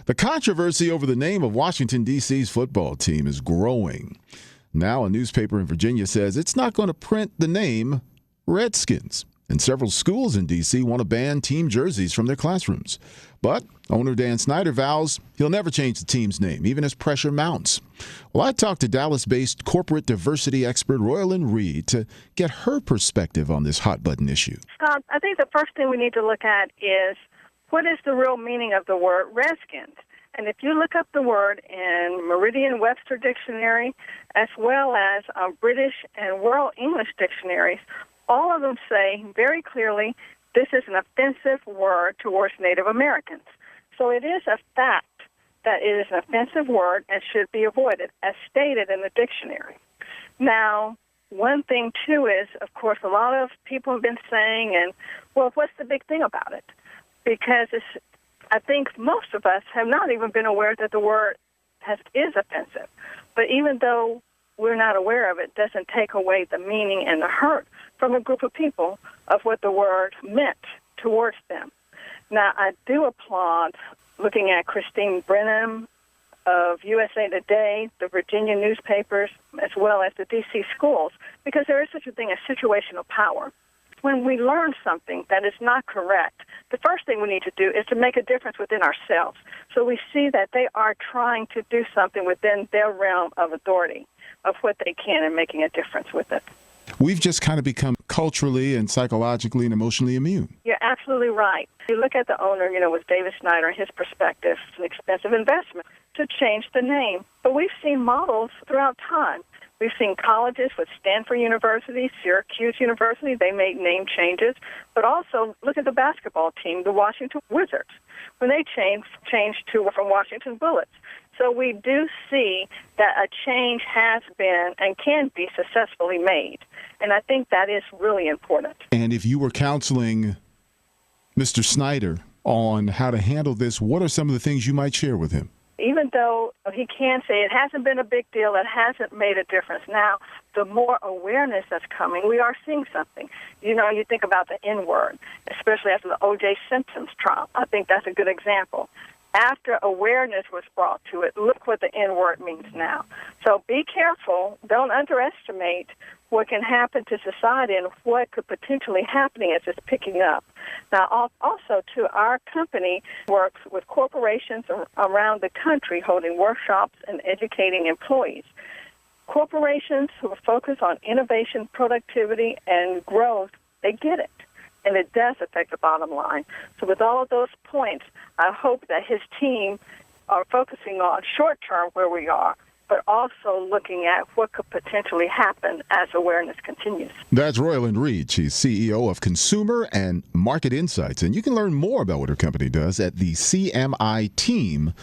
The controversy over the name of Washington, D.C.'s football team is growing. Now a newspaper in Virginia says it's not going to print the name Redskins. And several schools in D.C. want to ban team jerseys from their classrooms. But owner Dan Snyder vows he'll never change the team's name, even as pressure mounts. Well, I talked to Dallas-based corporate diversity expert Royalyn Reid to get her perspective on this hot-button issue. Scott, I think the first thing we need to look at is what is the real meaning of the word Redskins? And if you look up the word in Merriam-Webster Dictionary, as well as British and World English dictionaries, all of them say very clearly this is an offensive word towards Native Americans. So it is a fact that it is an offensive word and should be avoided, as stated in the dictionary. Now, one thing, too, is, of course, a lot of people have been saying, and, well, what's the big thing about it? Because I think most of us have not even been aware that the word is offensive. But even though we're not aware of it, doesn't take away the meaning and the hurt from a group of people of what the word meant towards them. Now, I do applaud looking at Christine Brennan of USA Today, the Virginia newspapers, as well as the D.C. schools, because there is such a thing as situational power. When we learn something that is not correct, the first thing we need to do is to make a difference within ourselves. So we see that they are trying to do something within their realm of authority of what they can and making a difference with it. We've just kind of become culturally and psychologically and emotionally immune. You're absolutely right. You look at the owner, with David Snyder and his perspective, it's an expensive investment to change the name. But we've seen models throughout time. We've seen colleges with Stanford University, Syracuse University, they made name changes. But also, look at the basketball team, the Washington Wizards, when they changed from Washington Bullets. So we do see that a change has been and can be successfully made. And I think that is really important. And if you were counseling Mr. Snyder on how to handle this, what are some of the things you might share with him? Even though he can say it hasn't been a big deal, it hasn't made a difference. Now, the more awareness that's coming, we are seeing something. You think about the N-word, especially after the O.J. Simpson's trial. I think that's a good example. After awareness was brought to it, look what the N-word means now. So be careful. Don't underestimate what can happen to society and what could potentially happen as it's picking up. Now, also, too, our company works with corporations around the country holding workshops and educating employees. Corporations who are focused on innovation, productivity, and growth, they get it. And it does affect the bottom line. So with all of those points, I hope that his team are focusing on short-term where we are, but also looking at what could potentially happen as awareness continues. That's Royalyn Reid. She's CEO of Consumer and Market Insights. And you can learn more about what her company does at thecmiteam.com.